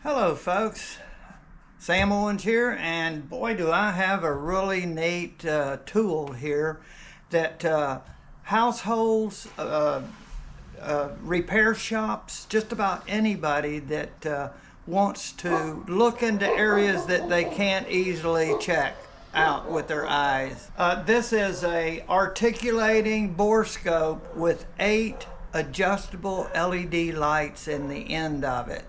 Hello folks, Sam Owens here, and boy do I have a really neat tool here that households, repair shops, just about anybody that wants to look into areas that they can't easily check out with their eyes. This is a articulating Borescope with 8 adjustable LED lights in the end of it.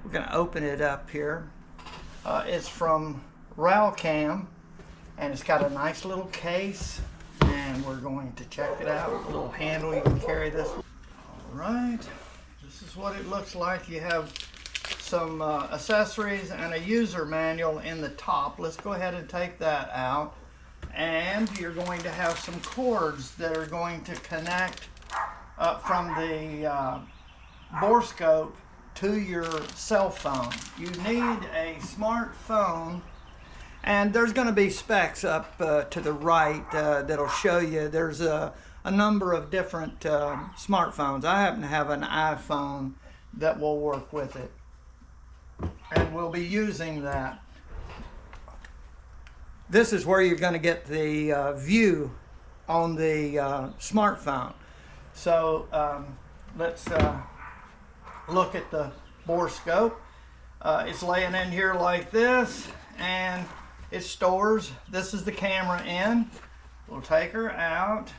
We're going to open it up here. It's from Cam, and it's got a nice little case, and we're going to check it out. A little handle, you can carry this. All right, this is what it looks like. You have some accessories and a user manual in the top. Let's go ahead and take that out. And you're going to have some cords that are going to connect from the Borescope to your cell phone. You need a smartphone, and there's going to be specs up to the right that'll show you. There's a number of different smartphones. I happen to have an iPhone that will work with it, and we'll be using that. This is where you're going to get the view on the smartphone. So let's look at the Borescope. It's laying in here like this, and it stores. This is the camera in. We'll take her out.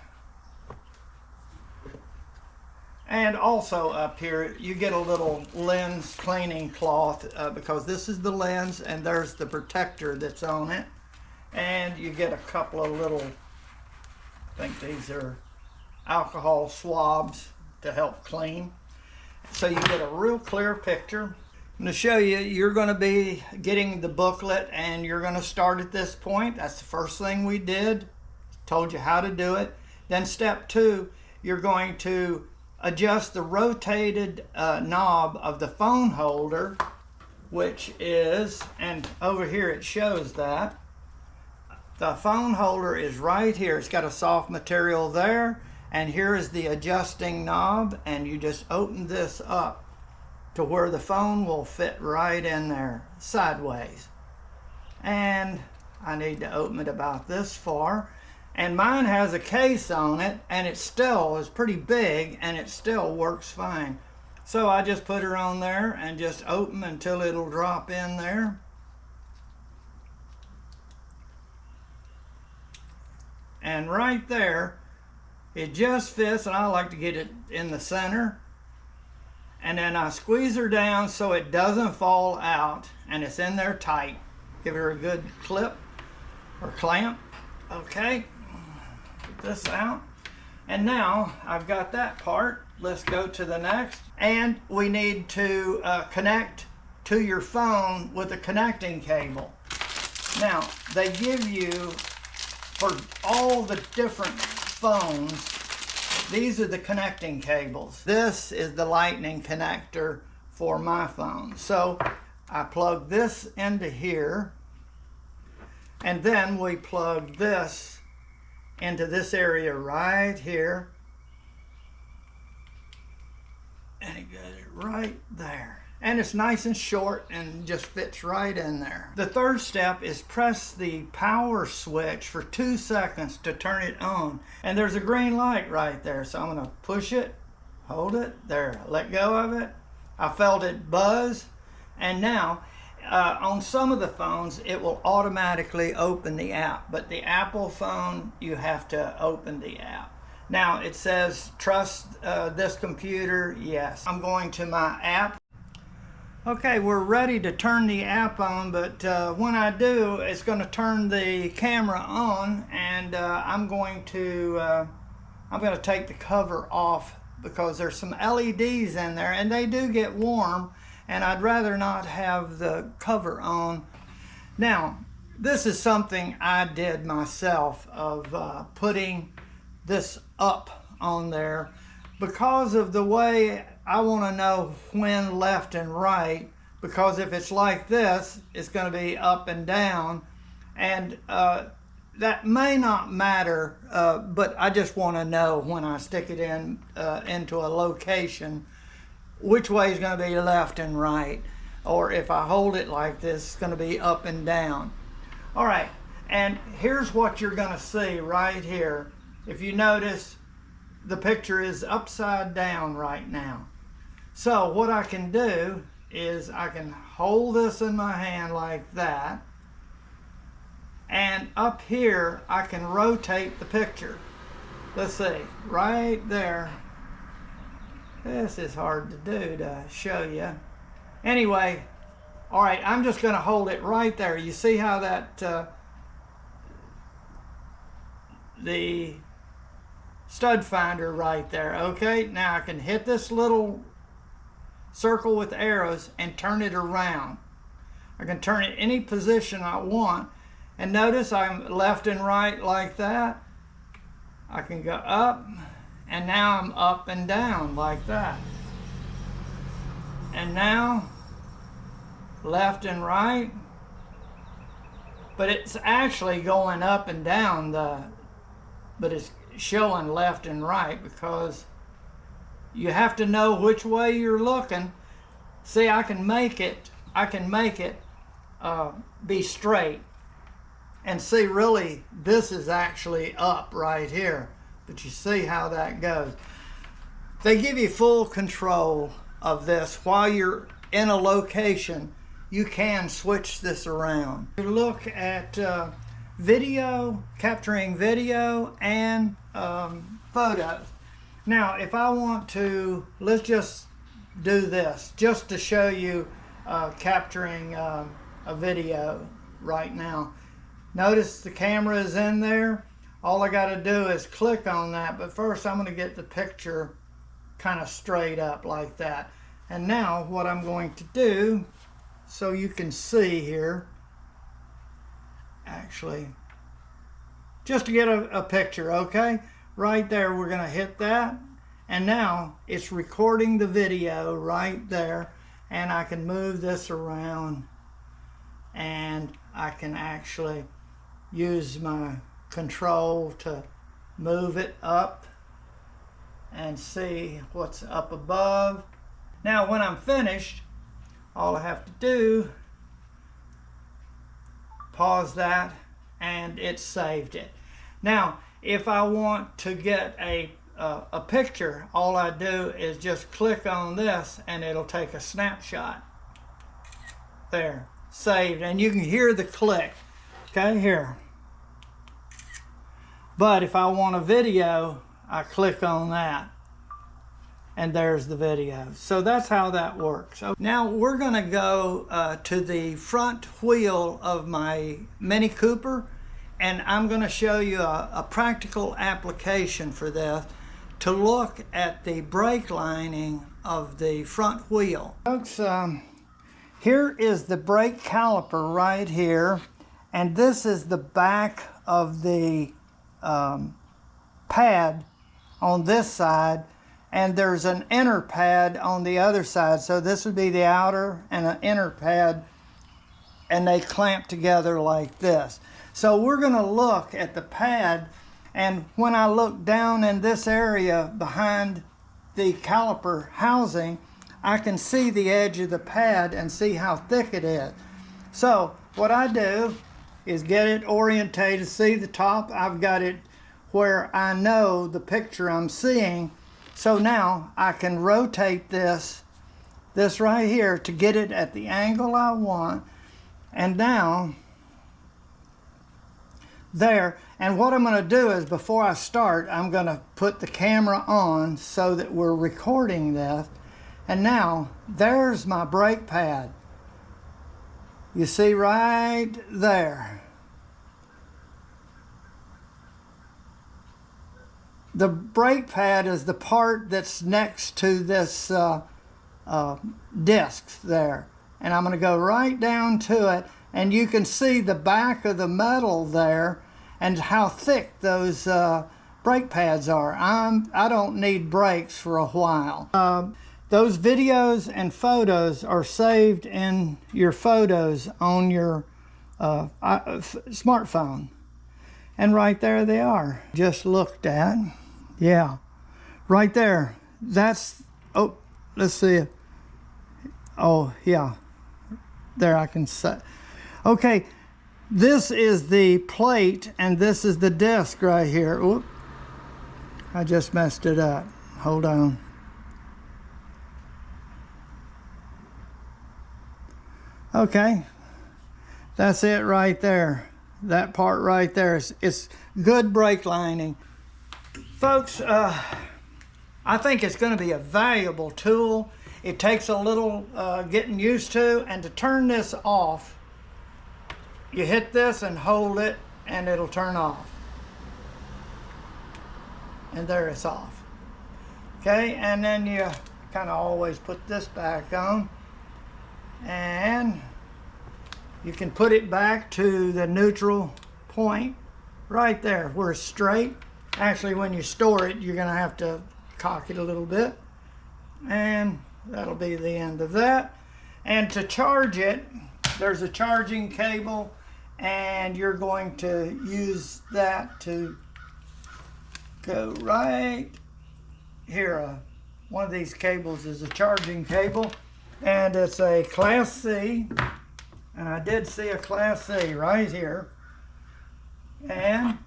And also up here, you get a little lens cleaning cloth because this is the lens, and there's the protector that's on it. And you get a couple of little, I think these are alcohol swabs to help clean. So you get a real clear picture. I'm going to show you, you're going to be getting the booklet, and you're going to start at this point. That's the first thing we did. Told you how to do it. Then step 2, you're going to adjust the rotated knob of the phone holder, which is, and over here it shows that. The phone holder is right here. It's got a soft material there. And here is the adjusting knob, and you just open this up to where the phone will fit right in there, sideways. And I need to open it about this far. And mine has a case on it, and it still is pretty big, and it still works fine. So I just put her on there and just open until it'll drop in there. And right there, it just fits, and I like to get it in the center. And then I squeeze her down so it doesn't fall out, and it's in there tight. Give her a good clip or clamp. Okay, get this out. And now I've got that part. Let's go to the next. And we need to connect to your phone with a connecting cable. Now, they give you, for all the different phones, these are the connecting cables. This is the lightning connector for my phone. So I plug this into here, and then we plug this into this area right here, and it goes right there. And it's nice and short and just fits right in there. The third step is press the power switch for 2 seconds to turn it on. And there's a green light right there. So I'm gonna push it, hold it, there, let go of it. I felt it buzz. And now, on some of the phones, it will automatically open the app. But the Apple phone, you have to open the app. Now it says, trust this computer, yes. I'm going to my app. Okay, we're ready to turn the app on, but when I do, it's going to turn the camera on, and I'm going to take the cover off because there's some LEDs in there, and they do get warm, and I'd rather not have the cover on. Now, this is something I did myself of putting this up on there because of the way I want to know when left and right, because if it's like this, it's going to be up and down, and that may not matter, but I just want to know when I stick it in into a location which way is going to be left and right. or if I hold it like this, it's going to be up and down. All right, and here's what you're going to see right here. If you notice, the picture is upside down right now. So what I can do is I can hold this in my hand like that, and up here I can rotate the picture. Let's see, right there. This is hard to do to show you. Anyway, all right, I'm just going to hold it right there. You see how that the stud finder right there. Okay, now I can hit this little circle with arrows and turn it around. I can turn it any position I want, and notice I'm left and right like that. I can go up, and now I'm up and down like that. And now left and right, but it's actually going up and down, but it's showing left and right because you have to know which way you're looking. See, I can make it be straight. And see, really, this is actually up right here. But you see how that goes. They give you full control of this. While you're in a location, you can switch this around. You look at video, capturing video and photos. Now, if I want to, let's just do this, just to show you capturing a video right now. Notice the camera is in there. All I got to do is click on that, but first I'm going to get the picture kind of straight up like that. And now what I'm going to do, so you can see here, actually, just to get a picture, okay? Right there, we're going to hit that, and now it's recording the video right there, and I can move this around, and I can actually use my control to move it up and see what's up above. Now when I'm finished, all I have to do, pause that, and it saved it. Now if I want to get a picture, all I do is just click on this and it'll take a snapshot. There, saved, and you can hear the click. Okay, here. But if I want a video, I click on that, and there's the video. So that's how that works. Now we're going to go to the front wheel of my Mini Cooper, and I'm going to show you a practical application for this to look at the brake lining of the front wheel. Folks, here is the brake caliper right here, and this is the back of the pad on this side, and there's an inner pad on the other side. So this would be the outer and an inner pad, and they clamp together like this. So we're going to look at the pad, and when I look down in this area behind the caliper housing, I can see the edge of the pad and see how thick it is. So what I do is get it orientated. See the top? I've got it where I know the picture I'm seeing. So now I can rotate this right here to get it at the angle I want. And now, there. And what I'm going to do is, before I start, I'm going to put the camera on so that we're recording this. And now, there's my brake pad. You see right there. The brake pad is the part that's next to this disc there. And I'm going to go right down to it, and you can see the back of the metal there and how thick those brake pads are. I don't need brakes for a while. Those videos and photos are saved in your photos on your smartphone. And right there they are. Just looked at. Yeah. Right there. That's, oh, let's see. Oh, yeah. there I can set. Okay, this is the plate and this is the disc right here. Oop, I just messed it up. Hold on. Okay, that's it right there. That part right there is good brake lining. Folks, I think it's going to be a valuable tool. It takes a little getting used to, and to turn this off, you hit this and hold it and it'll turn off. And there it's off. Okay, and then you kind of always put this back on, and you can put it back to the neutral point right there where it's straight. Actually, when you store it, you're going to have to cock it a little bit, and that'll be the end of that. And to charge it, there's a charging cable, and you're going to use that to go right here. One of these cables is a charging cable, and it's a Class C, and I did see a Class C right here. And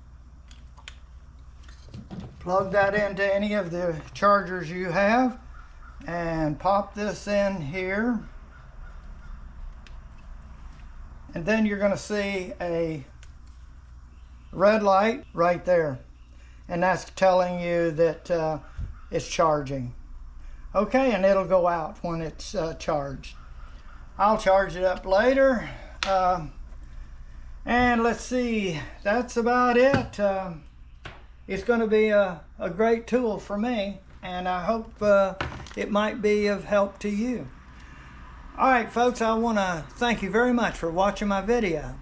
plug that into any of the chargers you have and pop this in here, and then you're going to see a red light right there, and that's telling you that it's charging. Okay, and it'll go out when it's charged. I'll charge it up later, and let's see, that's about it. It's going to be a great tool for me, and I hope it might be of help to you. All right, folks, I want to thank you very much for watching my video.